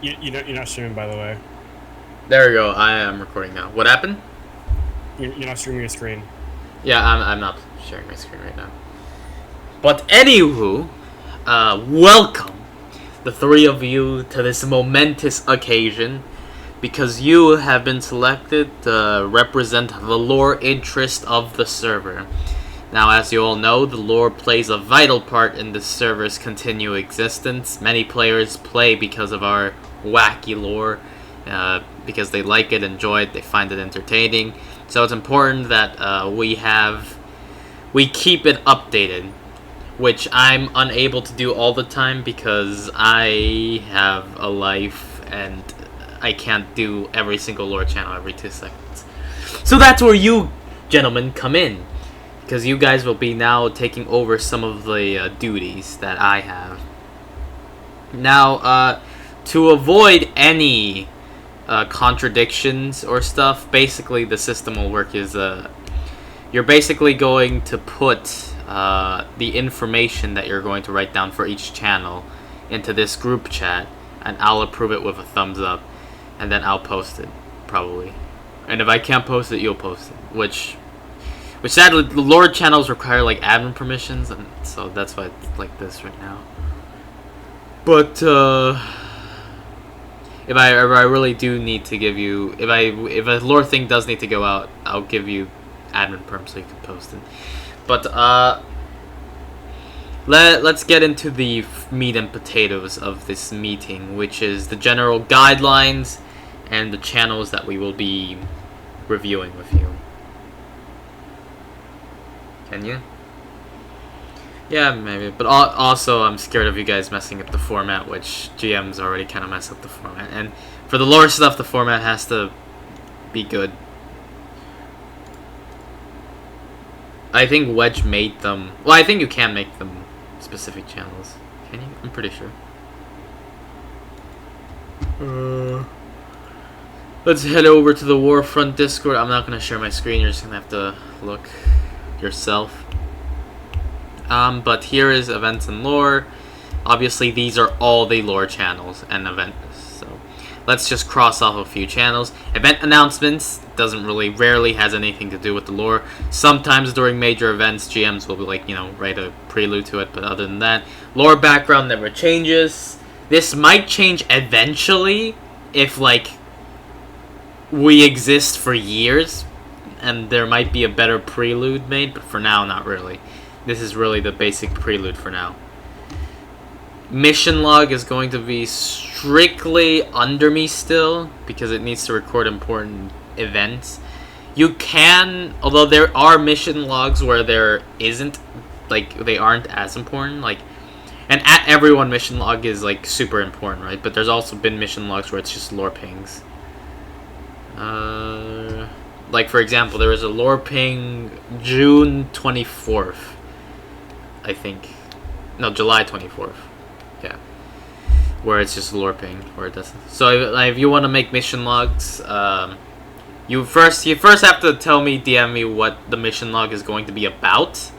You're not streaming, by the way. There we go. I am recording now. What happened? You're not streaming your screen. Yeah, I'm not sharing my screen right now. But anywho, welcome the three of you to this momentous occasion because you have been selected to represent the lore interest of the server. Now, as you all know, the lore plays a vital part in the server's continued existence. Many players play because of our wacky lore, because they like it, enjoy it, they find it entertaining. So it's important that we keep it updated, which I'm unable to do all the time because I have a life and I can't do every single lore channel every 2 seconds. So that's where you gentlemen come in, because you guys will be now taking over some of the duties that I have. Now, to avoid any contradictions or stuff, basically the system will work is you're basically going to put the information that you're going to write down for each channel into this group chat, and I'll approve it with a thumbs up, and then I'll post it, probably. And if I can't post it, you'll post it, which sadly, the lore channels require like admin permissions, and so that's why it's like this right now. But if I really do need to give you, if a lore thing does need to go out, I'll give you admin perm so you can post it. But let's get into the meat and potatoes of this meeting, which is the general guidelines and the channels that we will be reviewing with you. Can you? Yeah, maybe. But also, I'm scared of you guys messing up the format, which GMs already kind of mess up the format. And for the lore stuff, the format has to be good. I think Wedge made them. Well, I think you can make them specific channels. Can you? I'm pretty sure. Let's head over to the Warfront Discord. I'm not going to share my screen. You're just going to have to look yourself. But here is events and lore. Obviously, these are all the lore channels and events. So let's just cross off a few channels. Event announcements rarely has anything to do with the lore. Sometimes during major events, GMs will be like, write a prelude to it. But other than that, lore background never changes. This might change eventually if we exist for years, and there might be a better prelude made. But for now, not really. This is really the basic prelude for now. Mission log is going to be strictly under me still, because it needs to record important events. You can, although there are mission logs where there isn't, they aren't as important, and at everyone mission log is super important, right? But there's also been mission logs where it's just lore pings. For example, there was a lore ping June 24th. I think. No, July 24th. Yeah. Where it's just lore ping, where it doesn't. So if you want to make mission logs, you first have to tell me, DM me what the mission log is going to be about.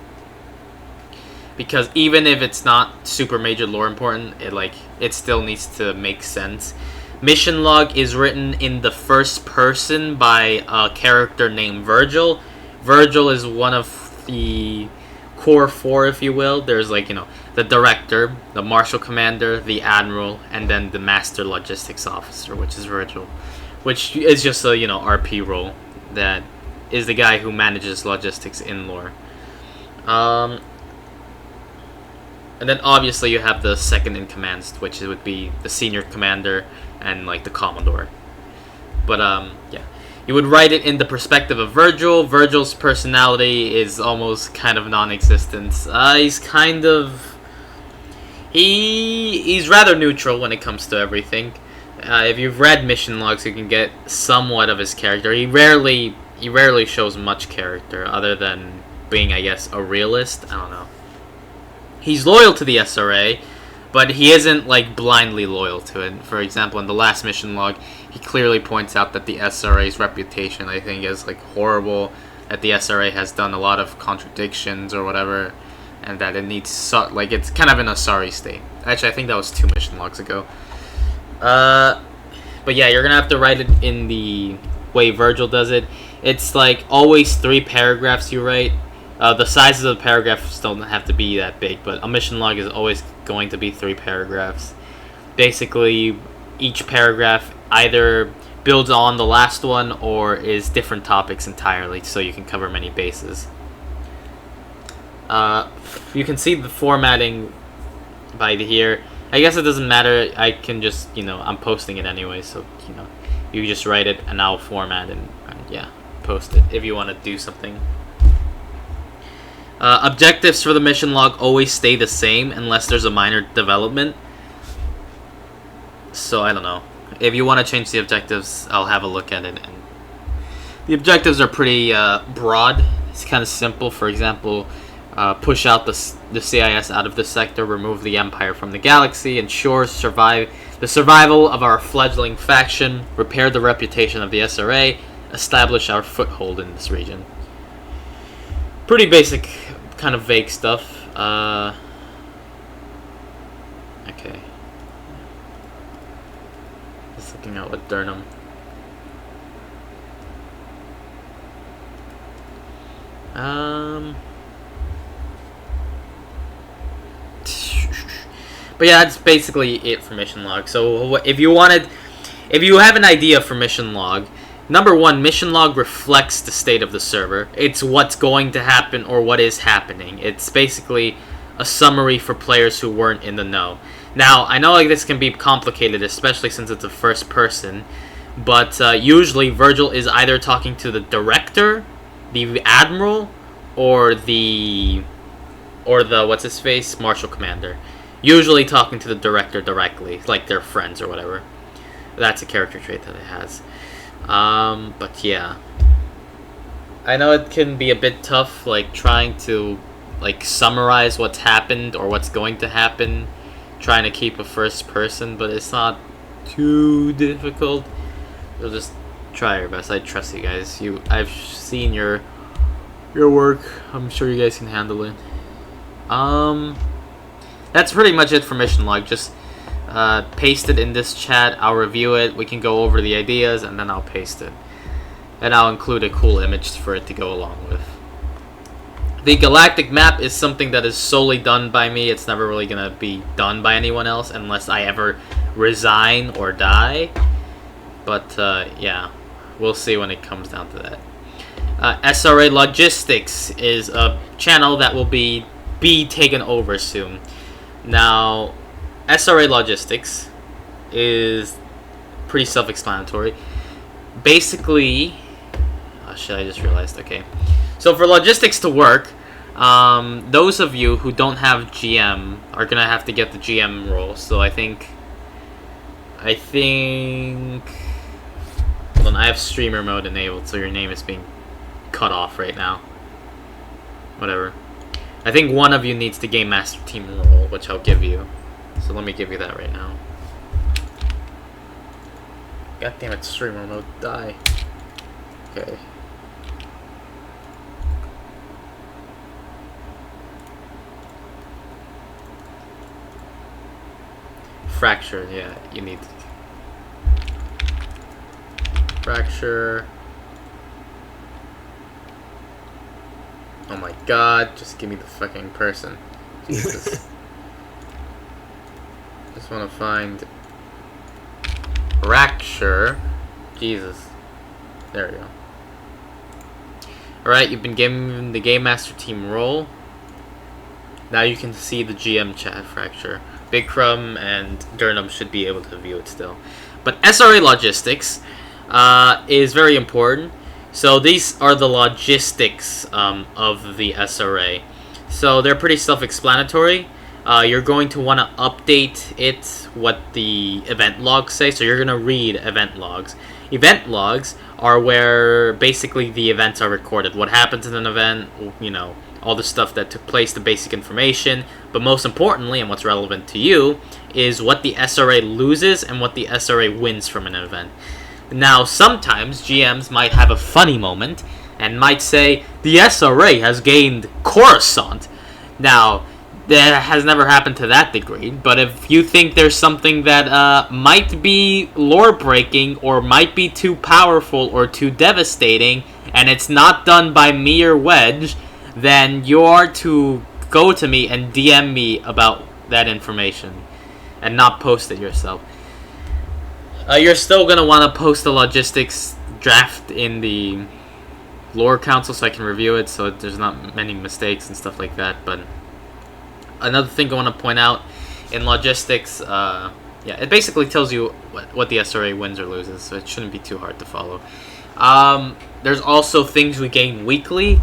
Because even if it's not super major lore important, it still needs to make sense. Mission log is written in the first person by a character named Virgil. Virgil is one of the core 4, if you will. There's the director, the marshal commander, the admiral, and then the master logistics officer, which is Virgil, which is just a RP role that is the guy who manages logistics in lore. And then obviously you have the second in command, which would be the senior commander and the commodore. But yeah. You would write it in the perspective of Virgil. Virgil's personality is almost kind of non-existent. He's rather neutral when it comes to everything. If you've read mission logs, you can get somewhat of his character. He rarely shows much character, other than being, I guess, a realist. I don't know. He's loyal to the SRA, but he isn't blindly loyal to it. For example, in the last mission log, he clearly points out that the SRA's reputation, I think, is horrible. That the SRA has done a lot of contradictions or whatever, and that it needs it's kind of in a sorry state. Actually, I think that was 2 mission logs ago. But yeah, you're gonna have to write it in the way Virgil does it. It's like always 3 paragraphs you write. The sizes of the paragraphs don't have to be that big, but a mission log is always going to be 3 paragraphs. Basically, each paragraph either builds on the last one or is different topics entirely, so you can cover many bases. You can see the formatting by here. I guess it doesn't matter. I can just, I'm posting it anyway, so, you just write it and I'll format and yeah, post it if you want to do something. Objectives for the mission log always stay the same unless there's a minor development. So, I don't know. If you want to change the objectives, I'll have a look at it. And the objectives are pretty broad. It's kind of simple. For example, push out the CIS out of the sector, remove the Empire from the galaxy, ensure the survival of our fledgling faction, repair the reputation of the SRA, establish our foothold in this region. Pretty basic, kind of vague stuff. Okay. Just looking out with Durnham. But yeah, that's basically it for mission log. So if you have an idea for mission log, number 1, mission log reflects the state of the server. It's what's going to happen or what is happening. It's basically a summary for players who weren't in the know. Now, I know this can be complicated, especially since it's a first person, but usually Virgil is either talking to the director, the admiral, or the what's his face, marshal commander. Usually talking to the director directly, like they're friends or whatever. That's a character trait that it has. But yeah, I know it can be a bit tough, like trying to summarize what's happened or what's going to happen, trying to keep a first person, but it's not too difficult. You'll just try your best. I trust you guys. I've seen your work. I'm sure you guys can handle it. That's pretty much it for mission log. Just paste it in this chat. I'll review it. We can go over the ideas, and then I'll paste it. And I'll include a cool image for it to go along with. The galactic map is something that is solely done by me. It's never really going to be done by anyone else unless I ever resign or die. But, yeah, we'll see when it comes down to that. SRA Logistics is a channel that will be taken over soon. Now, SRA Logistics is pretty self-explanatory. Basically, oh shit, I just realized, okay. So for logistics to work, those of you who don't have GM are gonna have to get the GM role. So I think, hold on, I have streamer mode enabled, so your name is being cut off right now. Whatever. I think one of you needs the Game Master Team role, which I'll give you. So let me give you that right now. God damn it, streamer mode, die. Okay. Fracture, yeah, you need Fracture. Oh my god, just give me the fucking person. Jesus. Just want to find Fracture. Jesus. There we go. Alright, you've been given the Game Master Team role. Now you can see the GM chat, Fracture. Big Crumb and Durnham should be able to view it still. But SRA Logistics is very important. So these are the logistics of the SRA. So they're pretty self-explanatory. You're going to want to update it what the event logs say. So you're going to read event logs. Event logs are where basically the events are recorded. What happens in an event, you know, all the stuff that took place, the basic information. But most importantly, and what's relevant to you, is what the SRA loses and what the SRA wins from an event. Now, sometimes GMs might have a funny moment and might say, the SRA has gained Coruscant. Now, that has never happened to that degree. But if you think there's something that might be lore breaking or might be too powerful or too devastating, and it's not done by me or Wedge, then you are to go to me and DM me about that information and not post it yourself. You're still going to want to post the logistics draft in the lore council so I can review it so there's not many mistakes and stuff like that. But another thing I want to point out in logistics, it basically tells you what the SRA wins or loses, so it shouldn't be too hard to follow. There's also things we gain weekly.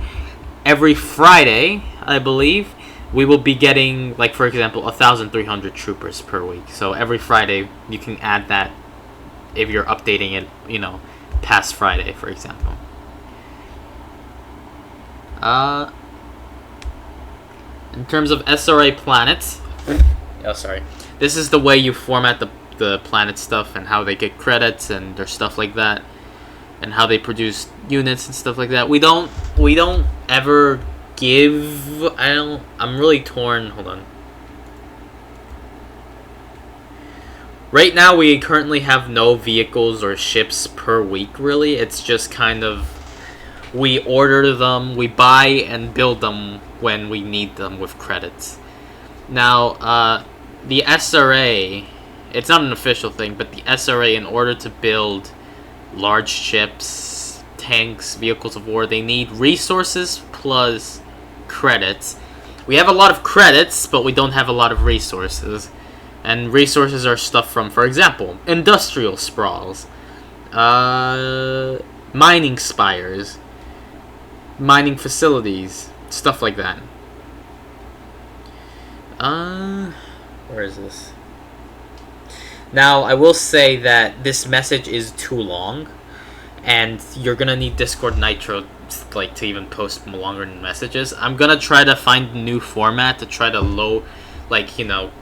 Every Friday, I believe, we will be getting, like, for example, 1,300 troopers per week. So every Friday, you can add that if you're updating it, past Friday, for example. In terms of SRA planets, this is the way you format the planet stuff and how they get credits and their stuff like that, and how they produce units and stuff like that. We don't ever give. I'm really torn. Hold on. Right now, we currently have no vehicles or ships per week, really. It's just kind of, we order them, we buy and build them when we need them with credits. Now, the SRA, it's not an official thing, but the SRA, in order to build large ships, tanks, vehicles of war, they need resources plus credits. We have a lot of credits, but we don't have a lot of resources. And resources are stuff from, for example, industrial sprawls, mining spires, mining facilities, stuff like that. Where is this? Now, I will say that this message is too long, and you're gonna need Discord Nitro to even post longer messages. I'm gonna try to find a new format to try to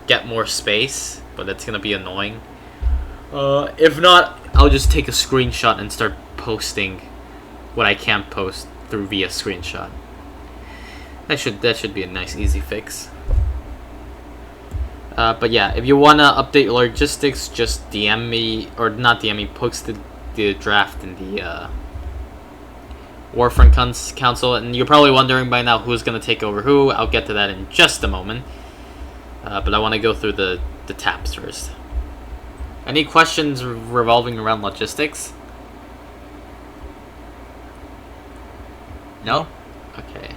get more space, but it's gonna be annoying. If not, I'll just take a screenshot and start posting what I can't post via screenshot. That should be a nice easy fix. But yeah, if you wanna update logistics, just DM me, or not DM me, post the draft in the Warfront Council, and you're probably wondering by now who's gonna take over who. I'll get to that in just a moment. But I want to go through the tabs first. Any questions revolving around logistics? No? Okay.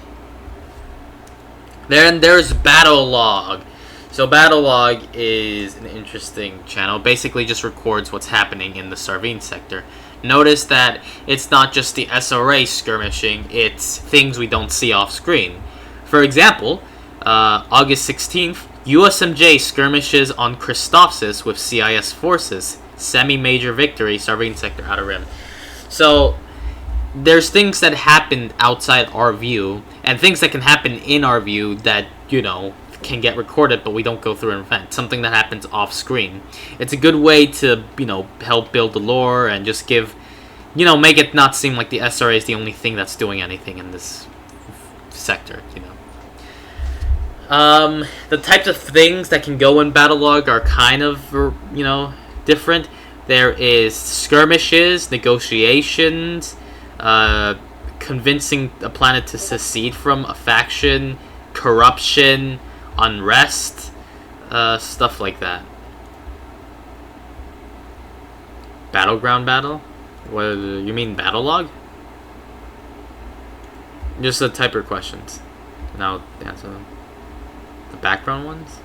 Then there's Battle Log. So Battle Log is an interesting channel. Basically just records what's happening in the Sarvine sector. Notice that it's not just the SRA skirmishing, it's things we don't see off screen. For example, August 16th, USMJ skirmishes on Christophsis with CIS forces. Semi-major victory, Sarvine sector, Outer Rim. So, there's things that happened outside our view, and things that can happen in our view that, can get recorded, but we don't go through an event. Something that happens off screen. It's a good way to, help build the lore and just give, make it not seem like the SRA is the only thing that's doing anything in this sector, The types of things that can go in Battle Log are kind of, different. There is skirmishes, negotiations, convincing a planet to secede from a faction, corruption, unrest, stuff like that. Battleground battle? What you mean, Battle Log? Just the type of questions, and I'll answer them. The background ones?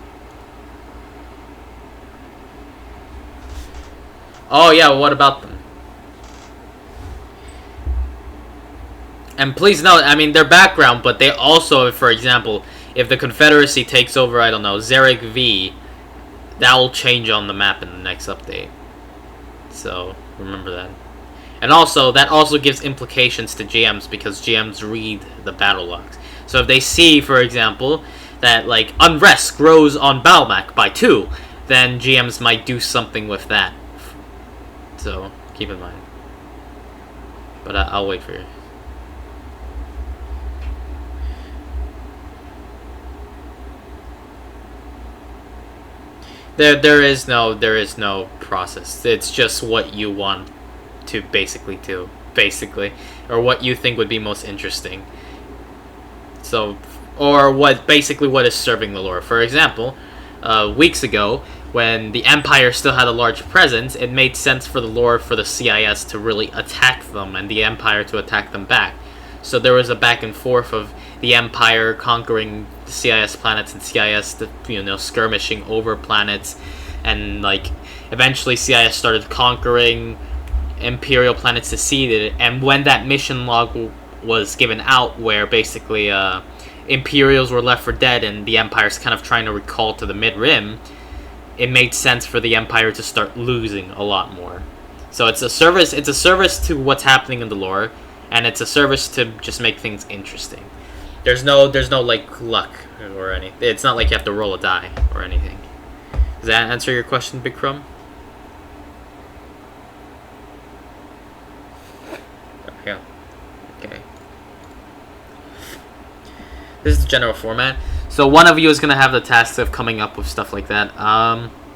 Oh yeah, what about them? And please note, they're background, but they also, for example, if the Confederacy takes over, I don't know, Zarek V, that will change on the map in the next update. So, remember that. And also, that also gives implications to GMs, because GMs read the battle logs. So if they see, for example, that, unrest grows on Balmac by 2, then GMs might do something with that. So, keep in mind. But I'll wait for you. There is no process. It's just what you want to basically do, or what you think would be most interesting. So, or what is serving the lore. For example, weeks ago, when the Empire still had a large presence, it made sense for the lore for the CIS to really attack them and the Empire to attack them back. So there was a back and forth of the Empire conquering the CIS planets and CIS, skirmishing over planets, and like eventually CIS started conquering Imperial planets, seceded it, and when that mission log was given out, where basically Imperials were left for dead and the Empire's kind of trying to recall to the mid-rim, it made sense for the Empire to start losing a lot more. So it's a service to what's happening in the lore, and it's a service to just make things interesting. There's no like luck or anything. It's not like you have to roll a die or anything. Does that answer your question, Big Crumb? Yeah. Okay. This is the general format. So one of you is going to have the task of coming up with stuff like that.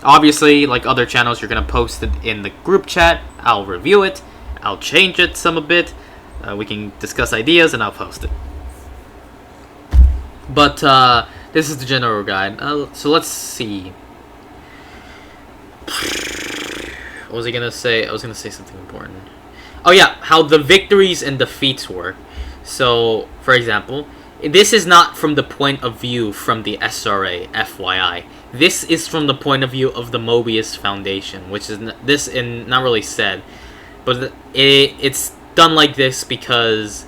Obviously, like other channels, you're going to post it in the group chat. I'll review it. I'll change it some a bit. We can discuss ideas, and I'll post it. But this is the general guide. So let's see. What was I going to say? I was going to say something important. Oh yeah, how the victories and defeats work. So, for example, this is not from the point of view from the SRA, FYI. This is from the point of view of the Mobius Foundation, which is not really said, but it's done like this because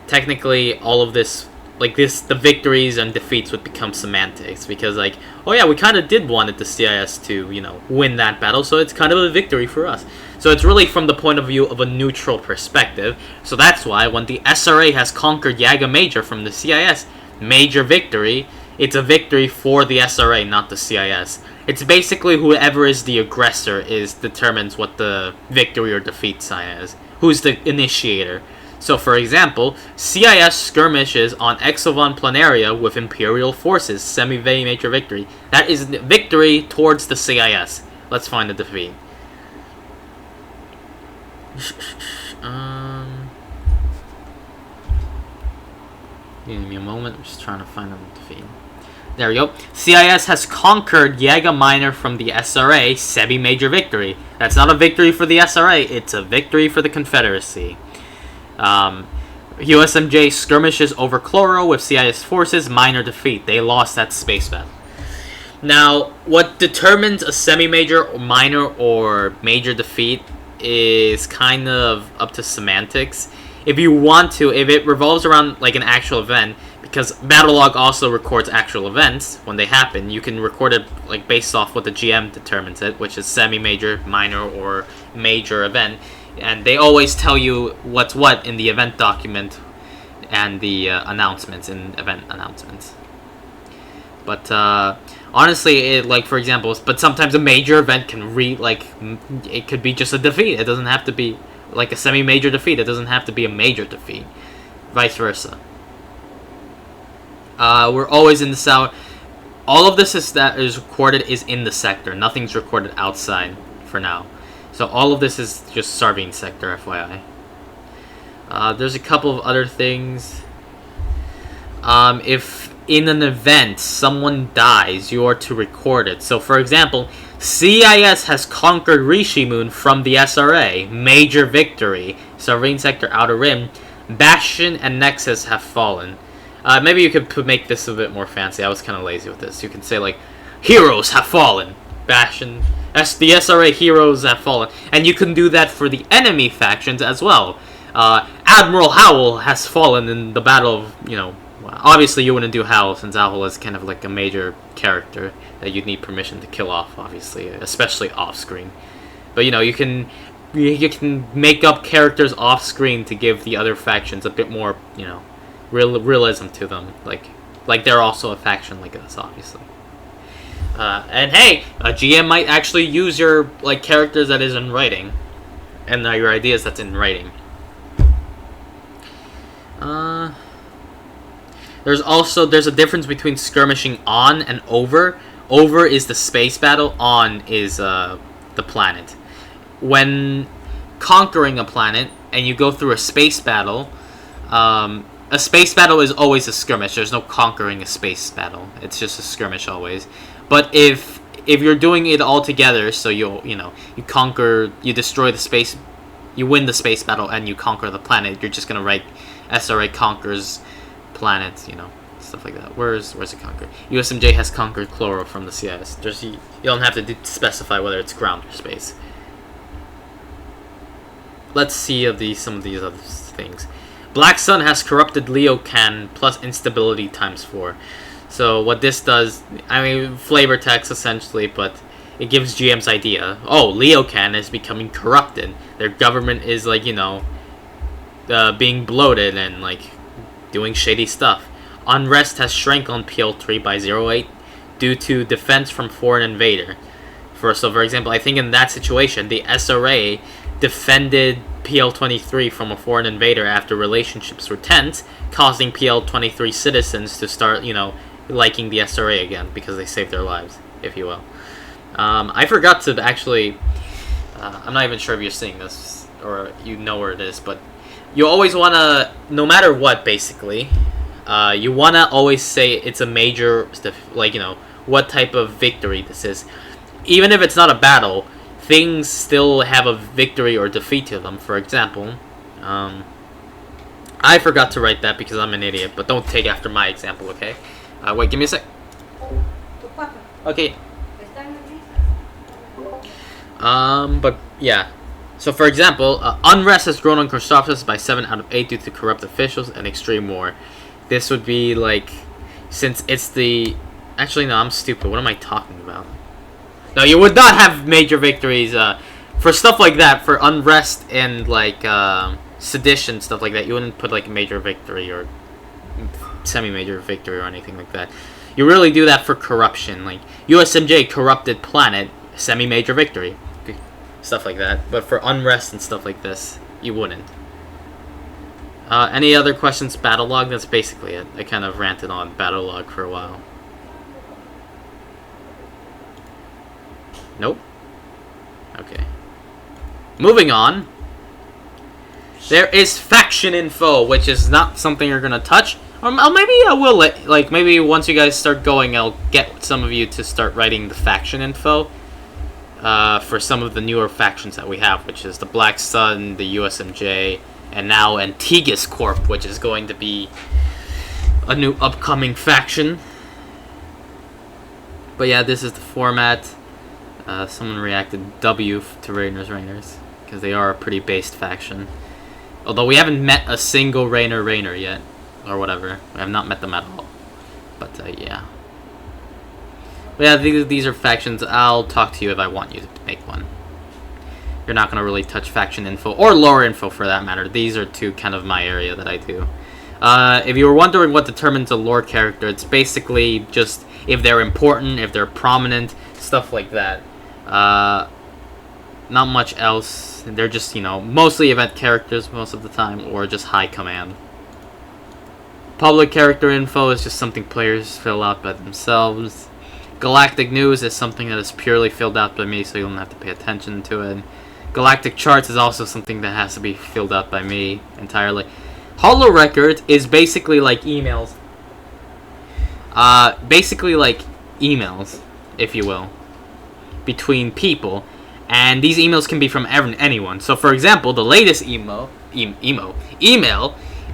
technically all of this, like this, the victories and defeats would become semantics, because like, oh yeah, we kind of did wanted the CIS to, win that battle, so it's kind of a victory for us. So it's really from the point of view of a neutral perspective. So that's why when the SRA has conquered Yaga Major from the CIS, major victory, it's a victory for the SRA, not the CIS. It's basically whoever is the aggressor determines what the victory or defeat sign is. Who's the initiator. So for example, CIS skirmishes on Exovan Planaria with Imperial forces, semi-major victory. That is victory towards the CIS. Let's find the defeat. Give me a moment. I'm just trying to find the defeat. There we go. CIS has conquered Yaga Minor from the SRA, semi-major victory. That's not a victory for the SRA, it's a victory for the Confederacy. USMJ skirmishes over Chloro with CIS forces, minor defeat. They lost that space battle. Now, what determines a semi-major, minor, or major defeat is kind of up to semantics. If you want to, if it revolves around like an actual event, because Battlelog also records actual events when they happen, you can record it like based off what the GM determines it, which is semi-major, minor, or major event, and they always tell you what's what in the event document and the announcements in event announcements. But honestly, like for example, but sometimes a major event can it could be just a defeat. It doesn't have to be like a semi-major defeat. It doesn't have to be a major defeat. Vice versa. We're always in the south. All of this that is recorded is in the sector. Nothing's recorded outside for now. So all of this is just Sarvine sector, FYI. There's a couple of other things. If in an event someone dies, you are to record it. So for example, CIS has conquered Rishi Moon from the SRA. Major victory. Sarvine sector, Outer Rim. Bastion and Nexus have fallen. Maybe you could make this a bit more fancy. I was kind of lazy with this. You can say like, heroes have fallen. Bastion, the SRA heroes have fallen, and you can do that for the enemy factions as well. Admiral Howell has fallen in the battle of, obviously you wouldn't do Howell since Howell is kind of like a major character that you'd need permission to kill off, obviously, especially off screen. But you can make up characters off screen to give the other factions a bit more, realism to them, like they're also a faction like us, obviously. And hey, a GM might actually use your characters that is in writing, and your ideas that's in writing. There's a difference between skirmishing on and over, over is the space battle, on is the planet. When conquering a planet and you go through a space battle is always a skirmish. There's no conquering a space battle. It's just a skirmish always. But if you're doing it all together, so you conquer, you destroy the space, you win the space battle, and you conquer the planet, you're just gonna write SRA conquers planet, stuff like that. Where's it conquered? USMJ has conquered Chloro from the CIS. You don't have to specify whether it's ground or space. Let's see some of these other things. Black Sun has corrupted Leocan plus instability ×4. So what this does, flavor text essentially, but it gives GM's idea. Oh, Leocan is becoming corrupted. Their government is being bloated and doing shady stuff. Unrest has shrank on PL3 by 0.8 due to defense from foreign invader. For example, I think in that situation, the SRA defended PL23 from a foreign invader after relationships were tense, causing PL23 citizens to start, liking the SRA again because they saved their lives, if you will. I forgot to actually... I'm not even sure if you're seeing this or you know where it is, but you always want to, no matter what, basically, you want to always say it's a major, what type of victory this is. Even if it's not a battle, things still have a victory or defeat to them. For example, I forgot to write that because I'm an idiot, but don't take after my example, okay? Wait, give me a sec. Okay. But yeah. So for example, unrest has grown on Christophsis by 7 out of 8 due to corrupt officials and extreme war. This would be since it's the... Actually, no, I'm stupid. What am I talking about? No, you would not have major victories for stuff like that. For unrest and sedition, stuff like that, you wouldn't put a major victory or semi-major victory or anything like that. You really do that for corruption, USMJ corrupted planet, semi-major victory, stuff like that. But for unrest and stuff like this, you wouldn't. Any other questions? Battle log? That's basically it. I kind of ranted on battle log for a while. Nope. Okay. Moving on. There is faction info, which is not something you're gonna touch. Or maybe I will maybe once you guys start going, I'll get some of you to start writing the faction info. For some of the newer factions that we have, which is the Black Sun, the USMJ, and now Antiguous Corp, which is going to be a new upcoming faction. But yeah, this is the format. Someone reacted W to Rainers, because they are a pretty based faction. Although we haven't met a single Rainer yet, or whatever. We have not met them at all. But yeah. But yeah, these are factions. I'll talk to you if I want you to make one. You're not going to really touch faction info, or lore info for that matter. These are two kind of my area that I do. If you were wondering what determines a lore character, it's basically just if they're important, if they're prominent, stuff like that. Not much else. They're just, mostly event characters most of the time, or just high command. Public character info is just something players fill out by themselves. Galactic news is something that is purely filled out by me, so you don't have to pay attention to it. Galactic charts is also something that has to be filled out by me entirely. Holo record is basically like emails. Emails, if you will, between people. And these emails can be from anyone. So, for example, the latest email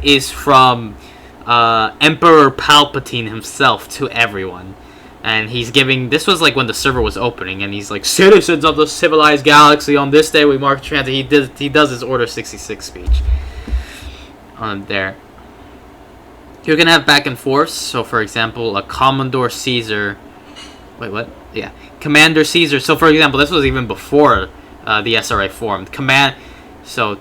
is from Emperor Palpatine himself to everyone. And he's giving... This was when the server was opening, and he's like, citizens of the civilized galaxy, on this day we mark transit. He does his Order 66 speech on there. You can have back and forth. So, for example, a Commodore Caesar... Wait, what? Yeah. Commander Caesar. So, for example, this was even before the SRA formed.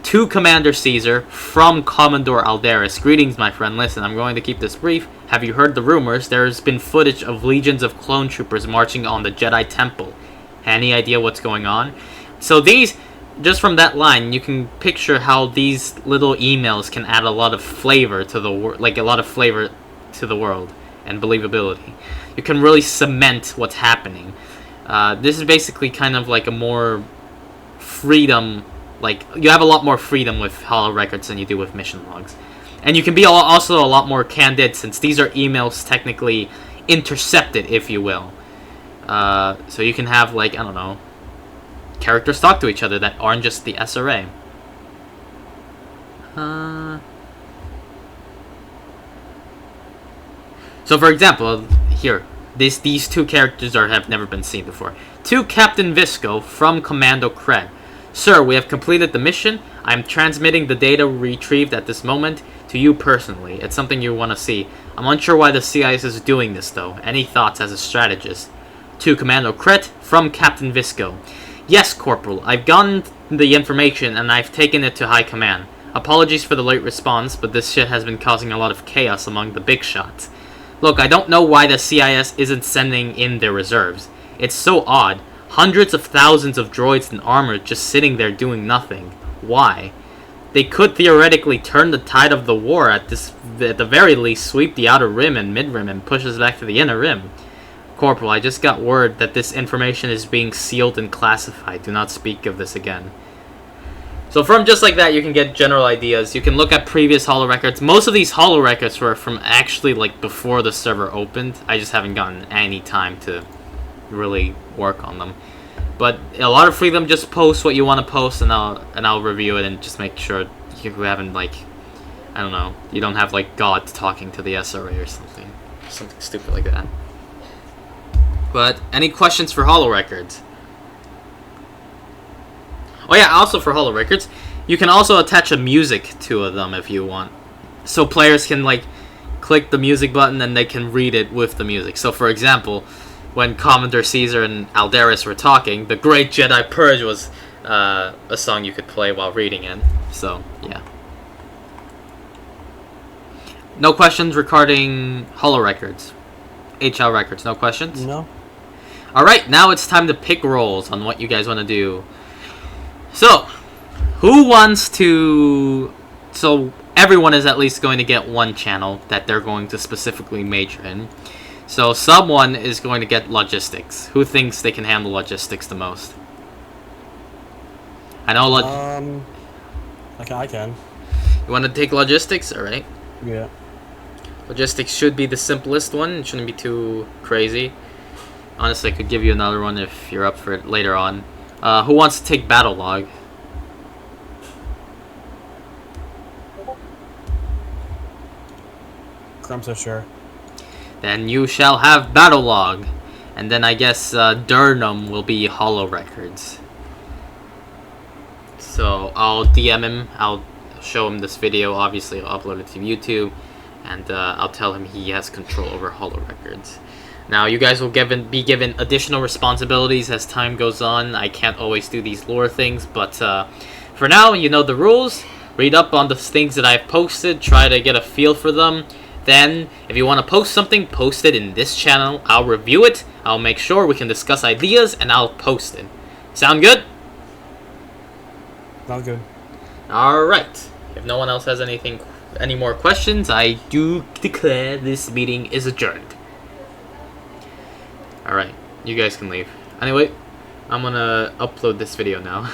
To Commander Caesar from Commodore Alderis. Greetings, my friend. Listen, I'm going to keep this brief. Have you heard the rumors? There's been footage of legions of clone troopers marching on the Jedi Temple. Any idea what's going on? So these, just from that line, you can picture how these little emails can add a lot of flavor to the world, a lot of flavor to the world. and believability. You can really cement what's happening. This is basically kind of like a more freedom, like you have a lot more freedom with holo records than you do with mission logs. And you can be also a lot more candid since these are emails technically intercepted, if you will. So you can have, like, I don't know, characters talk to each other that aren't just the SRA. So for example, here, these two characters have never been seen before. To Captain Visco from Commando Cred. Sir, we have completed the mission. I am transmitting the data retrieved at this moment to you personally. It's something you want to see. I'm unsure why the CIS is doing this, though. Any thoughts as a strategist? To Commando Cret from Captain Visco. Yes, Corporal. I've gotten the information and I've taken it to High Command. Apologies for the late response, but this shit has been causing a lot of chaos among the big shots. Look, I don't know why the CIS isn't sending in their reserves. It's so odd. Hundreds of thousands of droids and armor just sitting there doing nothing. Why? They could theoretically turn the tide of the war at the very least sweep the outer rim and mid-rim and push us back to the inner rim. Corporal, I just got word that this information is being sealed and classified. Do not speak of this again. So from just like that, you can get general ideas. You can look at previous holo records. Most of these holo records were from actually like before the server opened. I just haven't gotten any time to really work on them. But a lot of freedom. Just post what you want to post, and I'll review it and just make sure you haven't, like, I don't know, you don't have like God talking to the SRA or something stupid like that. But any questions for holo records? Oh yeah, also for holo records, you can also attach a music to them if you want. So players can, like, click the music button and they can read it with the music. So for example, when Commodore Caesar and Aldaris were talking, The Great Jedi Purge was a song you could play while reading it. So, yeah. No questions regarding holo records. HL records, no questions? No. Alright, now it's time to pick roles on what you guys want to do. So, who wants to... So, everyone is at least going to get one channel that they're going to specifically major in. So, someone is going to get logistics. Who thinks they can handle logistics the most? I know I can. You want to take logistics? Alright. Yeah. Logistics should be the simplest one. It shouldn't be too crazy. Honestly, I could give you another one if you're up for it later on. Who wants to take battle log? Crumb says sure. Then you shall have battle log. And then I guess Durnham will be holo records. So I'll DM him. I'll show him this video. Obviously, I'll upload it to YouTube. And I'll tell him he has control over holo records. Now, you guys will be given additional responsibilities as time goes on. I can't always do these lore things, but for now, you know the rules. Read up on the things that I've posted. Try to get a feel for them. Then, if you want to post something, post it in this channel. I'll review it. I'll make sure we can discuss ideas, and I'll post it. Sound good? Sounds good. Alright. If no one else has any more questions, I do declare this meeting is adjourned. Alright, you guys can leave. Anyway, I'm gonna upload this video now.